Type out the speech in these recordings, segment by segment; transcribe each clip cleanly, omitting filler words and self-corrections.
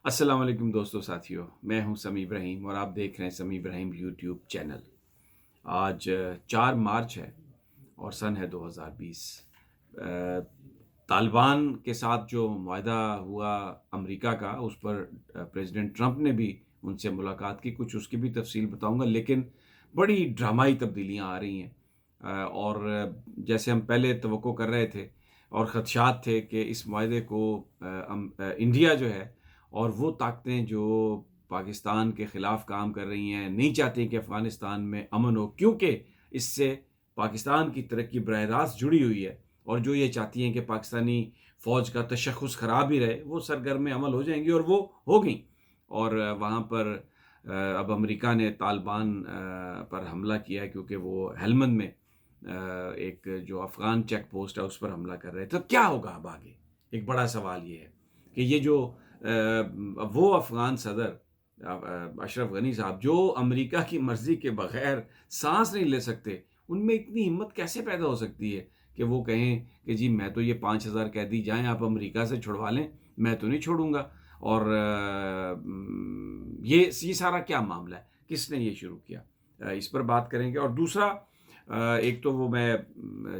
السلام علیکم دوستو ساتھیو، میں ہوں سمیع ابراہیم اور آپ دیکھ رہے ہیں سمیع ابراہیم یوٹیوب چینل۔ آج 4 مارچ ہے اور سن ہے 2020۔ طالبان کے ساتھ جو معاہدہ ہوا امریکہ کا، اس پر پریزیڈنٹ ٹرمپ نے بھی ان سے ملاقات کی، کچھ اس کی بھی تفصیل بتاؤں گا، لیکن بڑی ڈرامائی تبدیلیاں آ رہی ہیں۔ اور جیسے ہم پہلے توقع کر رہے تھے اور خدشات تھے کہ اس معاہدے کو انڈیا جو ہے اور وہ طاقتیں جو پاکستان کے خلاف کام کر رہی ہیں، نہیں چاہتی کہ افغانستان میں امن ہو، کیونکہ اس سے پاکستان کی ترقی براہ راست جڑی ہوئی ہے، اور جو یہ چاہتی ہیں کہ پاکستانی فوج کا تشخص خراب ہی رہے، وہ سرگرم عمل ہو جائیں گی، اور وہ ہو گئیں۔ اور وہاں پر اب امریکہ نے طالبان پر حملہ کیا ہے، کیونکہ وہ ہیلمند میں ایک جو افغان چیک پوسٹ ہے اس پر حملہ کر رہے تھے۔ تو کیا ہوگا اب آگے؟ ایک بڑا سوال یہ ہے کہ یہ جو وہ افغان صدر اشرف غنی صاحب جو امریکہ کی مرضی کے بغیر سانس نہیں لے سکتے، ان میں اتنی ہمت کیسے پیدا ہو سکتی ہے کہ وہ کہیں کہ جی میں تو یہ 5,000 قیدی جائیں آپ امریکہ سے چھڑوا لیں، میں تو نہیں چھوڑوں گا۔ اور یہ سارا کیا معاملہ ہے، کس نے یہ شروع کیا، اس پر بات کریں گے۔ اور دوسرا ایک تو وہ میں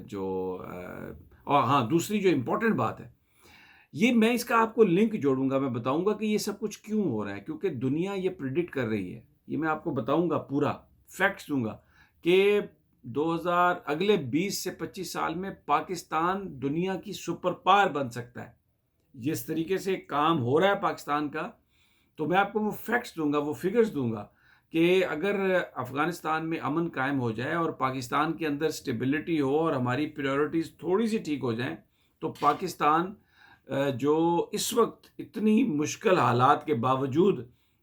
جو اور ہاں، دوسری جو امپورٹنٹ بات ہے، یہ میں اس کا آپ کو لنک جوڑوں گا، میں بتاؤں گا کہ یہ سب کچھ کیوں ہو رہا ہے، کیونکہ دنیا یہ پریڈکٹ کر رہی ہے۔ یہ میں آپ کو بتاؤں گا، پورا فیکٹس دوں گا کہ 2000 اگلے 20 سے 25 سال میں پاکستان دنیا کی سپر پاور بن سکتا ہے۔ جس طریقے سے کام ہو رہا ہے پاکستان کا، تو میں آپ کو وہ فیکٹس دوں گا، وہ فگرز دوں گا کہ اگر افغانستان میں امن قائم ہو جائے اور پاکستان کے اندر سٹیبلٹی ہو اور ہماری پریورٹیز تھوڑی سی ٹھیک ہو جائیں، تو پاکستان جو اس وقت اتنی مشکل حالات کے باوجود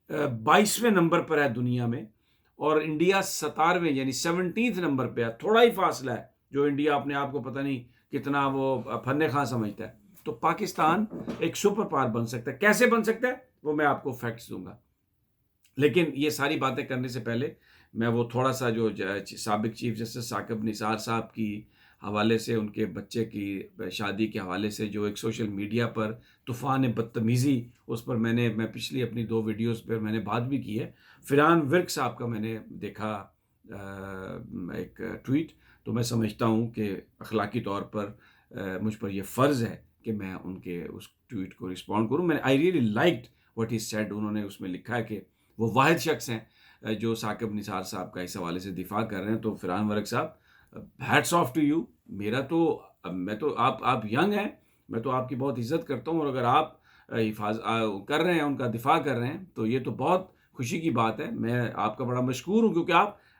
22ویں نمبر پر ہے دنیا میں، اور انڈیا 17ویں یعنی 17 نمبر پہ ہے، تھوڑا ہی فاصلہ ہے، جو انڈیا اپنے آپ کو پتہ نہیں کتنا وہ فن خواہ سمجھتا ہے۔ تو پاکستان ایک سپر پاور بن سکتا ہے۔ کیسے بن سکتا ہے وہ میں آپ کو فیکٹس دوں گا، لیکن یہ ساری باتیں کرنے سے پہلے میں وہ تھوڑا سا جو سابق چیف جسٹس ثاقب نثار صاحب کی حوالے سے، ان کے بچے کی شادی کے حوالے سے جو ایک سوشل میڈیا پر طوفان بدتمیزی، اس پر میں پچھلی اپنی 2 ویڈیوز پر میں نے بات بھی کی ہے۔ فرحان ورک صاحب کا میں نے دیکھا ایک ٹویٹ، تو میں سمجھتا ہوں کہ اخلاقی طور پر مجھ پر یہ فرض ہے کہ میں ان کے اس ٹویٹ کو رسپونڈ کروں۔ میں I really liked what he said. انہوں نے اس میں لکھا ہے کہ وہ واحد شخص ہیں جو ثاقب نثار صاحب کا اس حوالے سے دفاع کر رہے ہیں۔ تو فرحان ورک صاحب، ہیٹس آف ٹو یو۔ میں تو آپ ینگ ہیں، میں تو آپ کی بہت عزت کرتا ہوں، اور اگر آپ کر رہے ہیں، ان کا دفاع کر رہے ہیں، تو یہ تو بہت خوشی کی بات ہے۔ میں آپ کا بڑا مشکور ہوں، کیونکہ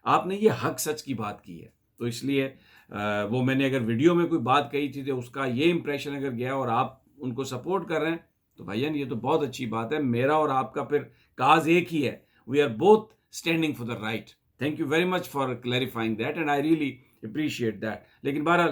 آپ نے یہ حق سچ کی بات کی ہے۔ تو اس لیے وہ میں نے اگر ویڈیو میں کوئی بات کہی تھی تو اس کا یہ امپریشن اگر گیا اور آپ ان کو سپورٹ کر رہے ہیں، تو بھائیان یہ تو بہت اچھی بات ہے۔ میرا اور آپ کا پھر کاز ایک ہی ہے، we are both standing for the right. Thank you very much for clarifying that, and I really appreciate that. لیکن بہرحال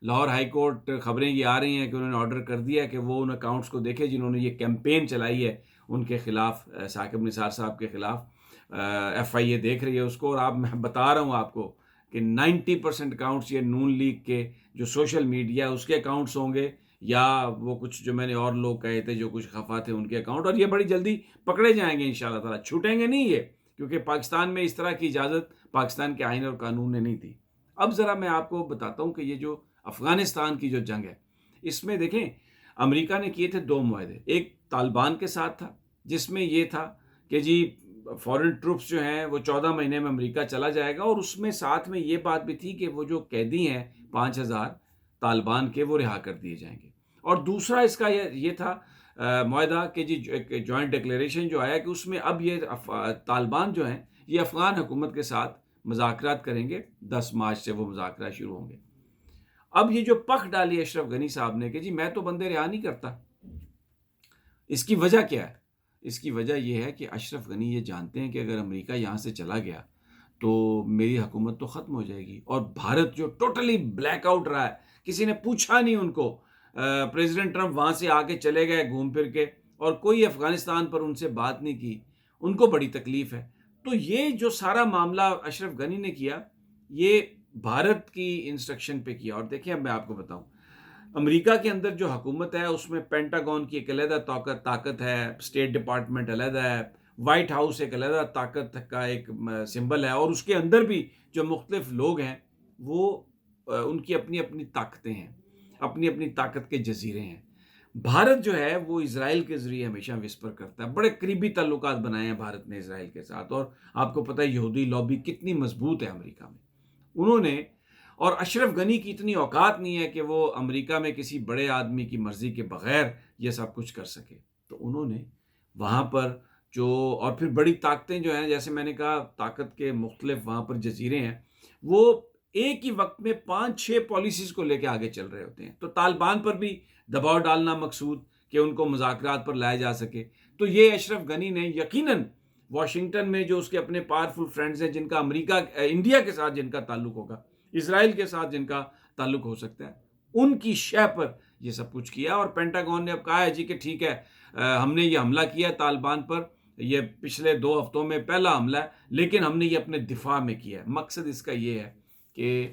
لاہور ہائی کورٹ خبریں یہ آ رہی ہیں کہ انہوں نے آرڈر کر دیا ہے کہ وہ ان اکاؤنٹس کو دیکھے جنہوں نے یہ کیمپین چلائی ہے ان کے خلاف، ثاقب نثار صاحب کے خلاف۔ ایف آئی اے دیکھ رہی ہے اس کو، اور میں بتا رہا ہوں آپ کو کہ 90% اکاؤنٹس یہ نون لیگ کے جو سوشل میڈیا اس کے اکاؤنٹس ہوں گے، یا وہ کچھ جو میں نے اور لوگ کہے تھے جو کچھ خفا تھے ان کے اکاؤنٹ، اور یہ بڑی جلدی پکڑے جائیں گے انشاءاللہ تعالیٰ، چھوٹیں گے نہیں یہ، کیونکہ پاکستان میں اس طرح کی اجازت پاکستان کے آئین اور قانون نے نہیں دی۔ اب ذرا میں آپ کو بتاتا ہوں کہ یہ جو افغانستان کی جو جنگ ہے، اس میں دیکھیں امریکہ نے کیے تھے 2 معاہدے۔ ایک طالبان کے ساتھ تھا، جس میں یہ تھا کہ جی فورن ٹروپس جو ہیں وہ 14 مہینے میں امریکہ چلا جائے گا، اور اس میں ساتھ میں یہ بات بھی تھی کہ وہ جو قیدی ہیں 5,000 طالبان کے، وہ رہا کر دیے جائیں گے۔ اور دوسرا اس کا یہ تھا معاہدہ کہ جی ایک جوائنٹ ڈکلیریشن جو آیا کہ اس میں اب یہ طالبان جو ہیں یہ افغان حکومت کے ساتھ مذاکرات کریں گے، 10 مارچ سے وہ مذاکرات شروع ہوں گے۔ اب یہ جو پخ ڈالی اشرف غنی صاحب نے کہ جی میں تو بندے رہا نہیں کرتا، اس کی وجہ کیا ہے؟ اس کی وجہ یہ ہے کہ اشرف غنی یہ جانتے ہیں کہ اگر امریکہ یہاں سے چلا گیا تو میری حکومت تو ختم ہو جائے گی، اور بھارت جو ٹوٹلی بلیک آؤٹ رہا ہے، کسی نے پوچھا نہیں ان کو، پریزیڈنٹ ٹرمپ وہاں سے آ کے چلے گئے گھوم پھر کے، اور کوئی افغانستان پر ان سے بات نہیں کی، ان کو بڑی تکلیف ہے۔ تو یہ جو سارا معاملہ اشرف غنی نے کیا، یہ بھارت کی انسٹرکشن پہ کیا۔ اور دیکھیں اب میں آپ کو بتاؤں، امریکہ کے اندر جو حکومت ہے اس میں پینٹاگون کی ایک علیحدہ طاقت ہے، اسٹیٹ ڈپارٹمنٹ علیحدہ ہے، وائٹ ہاؤس ایک علیحدہ طاقت کا ایک سمبل ہے، اور اس کے اندر بھی جو مختلف لوگ ہیں وہ ان کی اپنی اپنی طاقتیں ہیں، اپنی اپنی طاقت کے جزیرے ہیں۔ بھارت جو ہے وہ اسرائیل کے ذریعے ہمیشہ وسپر کرتا ہے، بڑے قریبی تعلقات بنائے ہیں بھارت نے اسرائیل کے ساتھ، اور آپ کو پتہ ہے یہودی لابی کتنی مضبوط ہے امریکہ میں۔ انہوں نے، اور اشرف غنی کی اتنی اوقات نہیں ہے کہ وہ امریکہ میں کسی بڑے آدمی کی مرضی کے بغیر یہ سب کچھ کر سکے، تو انہوں نے وہاں پر جو، اور پھر بڑی طاقتیں جو ہیں، جیسے میں نے کہا طاقت کے مختلف وہاں پر جزیرے ہیں، وہ ایک ہی وقت میں 5-6 پالیسیز کو لے کے آگے چل رہے ہوتے ہیں، تو طالبان پر بھی دباؤ ڈالنا مقصود کہ ان کو مذاکرات پر لایا جا سکے۔ تو یہ اشرف غنی نے یقیناً واشنگٹن میں جو اس کے اپنے پاورفل فرینڈز ہیں، جن کا انڈیا کے ساتھ جن کا تعلق ہوگا، اسرائیل کے ساتھ جن کا تعلق ہو سکتا ہے، ان کی شے پر یہ سب کچھ کیا، اور پینٹاگون نے اب کہا ہے جی کہ ٹھیک ہے، ہم نے یہ حملہ کیا ہے طالبان پر، یہ پچھلے 2 ہفتوں میں پہلا حملہ ہے، لیکن ہم نے یہ اپنے دفاع میں کیا ہے۔ مقصد اس کا یہ ہے کہ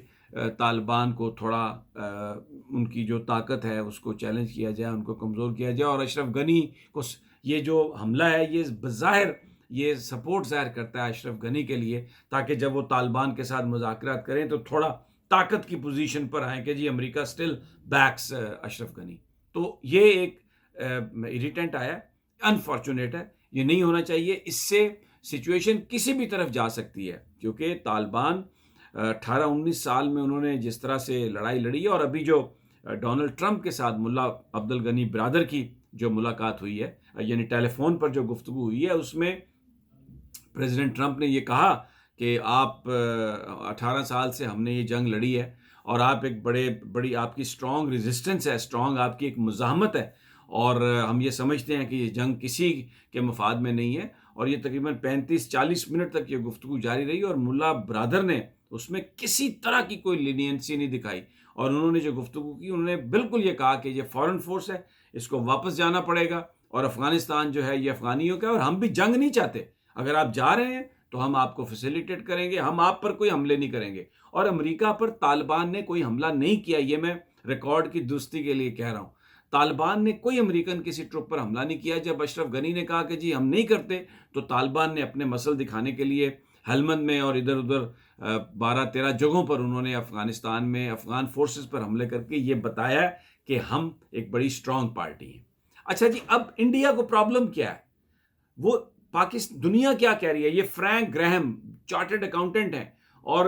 طالبان کو تھوڑا ان کی جو طاقت ہے اس کو چیلنج کیا جائے، ان کو کمزور کیا جائے، اور اشرف غنی کو یہ جو حملہ ہے یہ بظاہر یہ سپورٹ ظاہر کرتا ہے اشرف غنی کے لیے، تاکہ جب وہ طالبان کے ساتھ مذاکرات کریں تو تھوڑا طاقت کی پوزیشن پر آئیں کہ جی امریکہ سٹل بیکس اشرف غنی۔ تو یہ ایک اریٹنٹ آیا، انفارچونیٹ ہے، یہ نہیں ہونا چاہیے، اس سے سچویشن کسی بھی طرف جا سکتی ہے، کیونکہ طالبان 18-19 سال میں انہوں نے جس طرح سے لڑائی لڑی ہے، اور ابھی جو ڈونلڈ ٹرمپ کے ساتھ ملا عبد الغنی برادر کی جو ملاقات ہوئی ہے، یعنی ٹیلی فون پر جو گفتگو ہوئی ہے، اس میں پریزیڈنٹ ٹرمپ نے یہ کہا کہ آپ 18 سال سے ہم نے یہ جنگ لڑی ہے، اور آپ ایک بڑی آپ کی اسٹرانگ ریزسٹنس ہے، اسٹرانگ آپ کی ایک مزاحمت ہے، اور ہم یہ سمجھتے ہیں کہ یہ جنگ کسی کے مفاد میں نہیں ہے۔ اور یہ تقریباً 35-40 منٹ تک یہ گفتگو جاری رہی، اور ملا برادر نے اس میں کسی طرح کی کوئی لینینسی نہیں دکھائی، اور انہوں نے جو گفتگو کی انہوں نے بالکل یہ کہا کہ یہ فورن فورس ہے، اس کو واپس جانا پڑے گا، اور افغانستان جو ہے یہ افغانیوں کا ہے، اور ہم بھی جنگ نہیں چاہتے، اگر آپ جا رہے ہیں تو ہم آپ کو فیسیلیٹیٹ کریں گے، ہم آپ پر کوئی حملے نہیں کریں گے۔ اور امریکہ پر طالبان نے کوئی حملہ نہیں کیا، یہ میں ریکارڈ کی درستی کے لیے کہہ رہا ہوں، طالبان نے کوئی امریکن کسی ٹرپ پر حملہ نہیں کیا۔ جب اشرف غنی نے کہا کہ جی ہم نہیں کرتے، تو طالبان نے اپنے مسل دکھانے کے لیے ہلمند میں اور ادھر ادھر 12-13 جگہوں پر انہوں نے افغانستان میں افغان فورسز پر حملے کر کے یہ بتایا کہ ہم ایک بڑی اسٹرانگ پارٹی ہیں۔ اچھا جی، اب انڈیا کو پرابلم کیا ہے؟ وہ دنیا کیا کہہ رہی ہے؟ یہ فرینک گریہم چارٹرڈ اکاؤنٹنٹ ہیں اور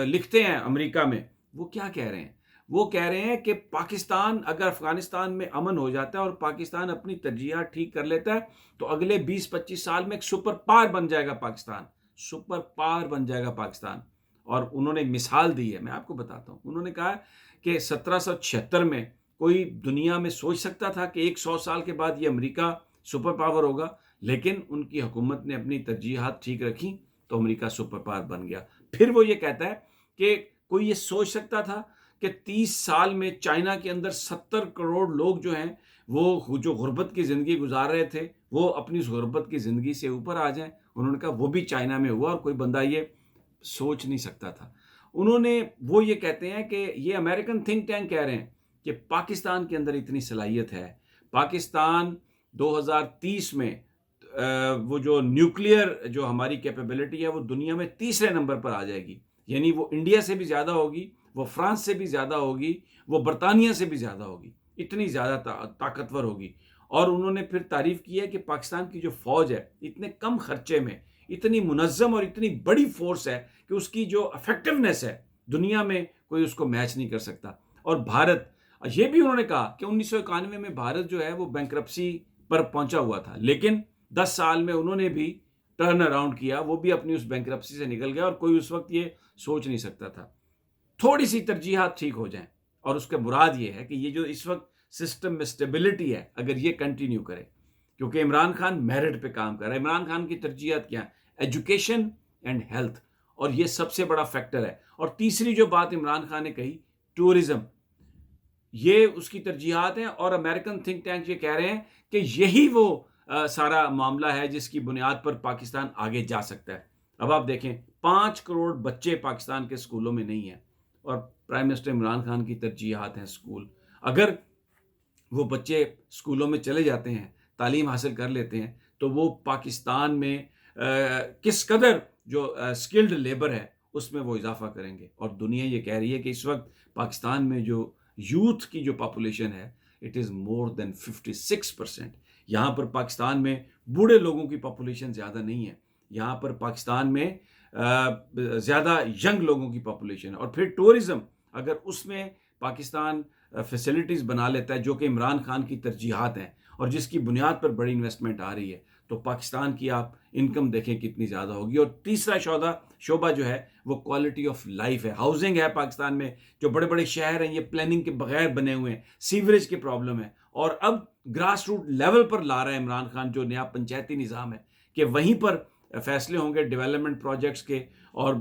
لکھتے ہیں امریکہ میں، وہ کیا کہہ رہے ہیں؟ وہ کہہ رہے ہیں کہ پاکستان اگر افغانستان میں امن ہو جاتا ہے اور پاکستان اپنی ترجیحات ٹھیک کر لیتا ہے، تو اگلے 20-25 سال میں ایک سپر پاور بن جائے گا پاکستان، سپر پاور بن جائے گا پاکستان۔ اور انہوں نے مثال دی ہے، میں آپ کو بتاتا ہوں، انہوں نے کہا کہ 1776 میں کوئی دنیا میں سوچ سکتا تھا کہ 100 سال کے بعد یہ امریکہ سپر پاور ہوگا، لیکن ان کی حکومت نے اپنی ترجیحات ٹھیک رکھی تو امریکہ سپر پاور بن گیا۔ پھر وہ یہ کہتا ہے کہ کوئی یہ سوچ سکتا تھا کہ 30 سال میں چائنا کے اندر 70 کروڑ لوگ جو ہیں وہ جو غربت کی زندگی گزار رہے تھے، وہ اپنی اس غربت کی زندگی سے اوپر آ جائیں؟ انہوں نے کہا وہ بھی چائنا میں ہوا، اور کوئی بندہ یہ سوچ نہیں سکتا تھا۔ وہ یہ کہتے ہیں کہ یہ امریکن تھنک ٹینک کہہ رہے ہیں کہ پاکستان کے اندر اتنی صلاحیت ہے، پاکستان 2030 میں وہ جو نیوکلیئر جو ہماری کیپیبلٹی ہے وہ دنیا میں 3رے نمبر پر آ جائے گی، یعنی وہ انڈیا سے بھی زیادہ ہوگی، وہ فرانس سے بھی زیادہ ہوگی، وہ برطانیہ سے بھی زیادہ ہوگی، اتنی زیادہ طاقتور ہوگی۔ اور انہوں نے پھر تعریف کی ہے کہ پاکستان کی جو فوج ہے اتنے کم خرچے میں اتنی منظم اور اتنی بڑی فورس ہے کہ اس کی جو افیکٹونیس ہے دنیا میں کوئی اس کو میچ نہیں کر سکتا۔ اور بھارت، یہ بھی انہوں نے کہا کہ 1991 میں بھارت جو ہے وہ بینکرپسی پر پہنچا ہوا تھا، لیکن 10 سال میں انہوں نے بھی ٹرن اراؤنڈ کیا، وہ بھی اپنی اس بینکرپسی سے نکل گیا، اور کوئی اس وقت یہ سوچ نہیں سکتا تھا۔ تھوڑی سی ترجیحات ٹھیک ہو جائیں، اور اس کا مراد یہ ہے کہ یہ جو اس وقت سسٹم میں سٹیبلٹی ہے اگر یہ کنٹینیو کرے، کیونکہ عمران خان میرٹ پہ کام کر رہا ہے۔ عمران خان کی ترجیحات کیا ہیں؟ ایجوکیشن اینڈ ہیلتھ، اور یہ سب سے بڑا فیکٹر ہے۔ اور تیسری جو بات عمران خان نے کہی، ٹورزم، یہ اس کی ترجیحات ہیں، اور امریکن تھنک ٹینک یہ کہہ رہے ہیں کہ یہی وہ سارا معاملہ ہے جس کی بنیاد پر پاکستان آگے جا سکتا ہے۔ اب آپ دیکھیں 5 کروڑ بچے پاکستان کے اسکولوں میں نہیں ہیں، اور پرائم منسٹر عمران خان کی ترجیحات ہیں اسکول۔ اگر وہ بچے اسکولوں میں چلے جاتے ہیں، تعلیم حاصل کر لیتے ہیں، تو وہ پاکستان میں کس قدر جو اسکلڈ لیبر ہے اس میں وہ اضافہ کریں گے. اور دنیا یہ کہہ رہی ہے کہ اس وقت پاکستان میں جو یوتھ کی جو پاپولیشن ہے اٹ از مور دین 56%. یہاں پر پاکستان میں بوڑھے لوگوں کی پاپولیشن زیادہ نہیں ہے، یہاں پر پاکستان میں زیادہ ینگ لوگوں کی پاپولیشن ہے. اور پھر ٹورزم، اگر اس میں پاکستان فیسلٹیز بنا لیتا ہے جو کہ عمران خان کی ترجیحات ہیں اور جس کی بنیاد پر بڑی انویسٹمنٹ آ رہی ہے، تو پاکستان کی آپ انکم دیکھیں کتنی زیادہ ہوگی. اور تیسرا شعبہ جو ہے وہ کوالٹی آف لائف ہے. ہاؤسنگ ہے پاکستان میں، جو بڑے بڑے شہر ہیں یہ پلاننگ کے بغیر بنے ہوئے ہیں، سیوریج کی پرابلم ہے. اور اب گراس روٹ لیول پر لا رہا ہے عمران خان جو نیا پنچایتی نظام ہے کہ وہیں پر فیصلے ہوں گے ڈیولپمنٹ پروجیکٹس کے، اور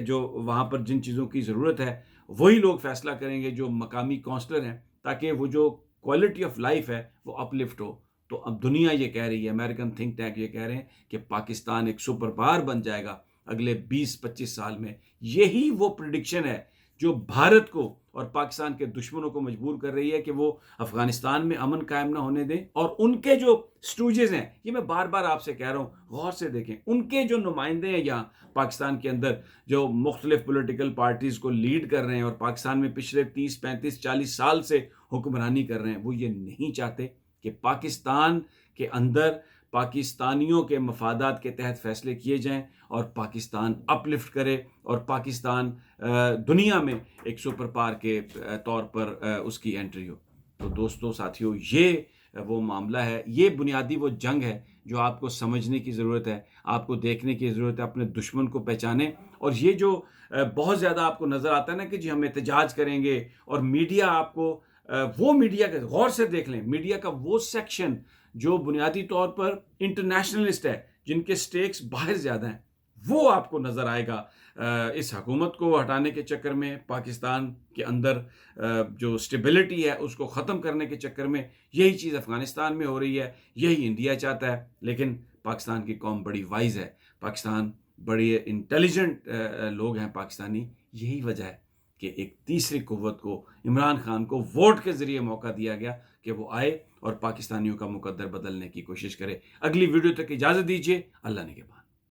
جو وہاں پر جن چیزوں کی ضرورت ہے وہی لوگ فیصلہ کریں گے جو مقامی کونسلر ہیں، تاکہ وہ جو کوالٹی آف لائف ہے وہ اپ لفٹ ہو. تو اب دنیا یہ کہہ رہی ہے، امریکن تھنک ٹینک یہ کہہ رہے ہیں کہ پاکستان ایک سپر پاور بن جائے گا اگلے 20-25 سال میں. یہی وہ پریڈکشن ہے جو بھارت کو اور پاکستان کے دشمنوں کو مجبور کر رہی ہے کہ وہ افغانستان میں امن قائم نہ ہونے دیں. اور ان کے جو سٹوجز ہیں، یہ میں بار بار آپ سے کہہ رہا ہوں، غور سے دیکھیں، ان کے جو نمائندے ہیں یہاں پاکستان کے اندر جو مختلف پولیٹیکل پارٹیز کو لیڈ کر رہے ہیں اور پاکستان میں پچھلے 30-35-40 سال سے حکمرانی کر رہے ہیں، وہ یہ نہیں چاہتے کہ پاکستان کے اندر پاکستانیوں کے مفادات کے تحت فیصلے کیے جائیں اور پاکستان اپ لفٹ کرے اور پاکستان دنیا میں ایک سپر پاور کے طور پر اس کی انٹری ہو. تو دوستو، ساتھیو، یہ وہ معاملہ ہے، یہ بنیادی وہ جنگ ہے جو آپ کو سمجھنے کی ضرورت ہے، آپ کو دیکھنے کی ضرورت ہے، اپنے دشمن کو پہچانیں. اور یہ جو بہت زیادہ آپ کو نظر آتا ہے نا کہ جی ہم احتجاج کریں گے، اور میڈیا آپ کو وہ میڈیا کا غور سے دیکھ لیں، میڈیا کا وہ سیکشن جو بنیادی طور پر انٹرنیشنلسٹ ہے، جن کے سٹیکس باہر زیادہ ہیں، وہ آپ کو نظر آئے گا اس حکومت کو ہٹانے کے چکر میں، پاکستان کے اندر جو سٹیبلٹی ہے اس کو ختم کرنے کے چکر میں. یہی چیز افغانستان میں ہو رہی ہے، یہی انڈیا چاہتا ہے. لیکن پاکستان کی قوم بڑی وائز ہے، پاکستان بڑی انٹیلیجنٹ لوگ ہیں پاکستانی. یہی وجہ ہے کہ ایک تیسری قوت کو، عمران خان کو، ووٹ کے ذریعے موقع دیا گیا کہ وہ آئے اور پاکستانیوں کا مقدر بدلنے کی کوشش کرے. اگلی ویڈیو تک اجازت دیجیے، اللہ نے کے بعد.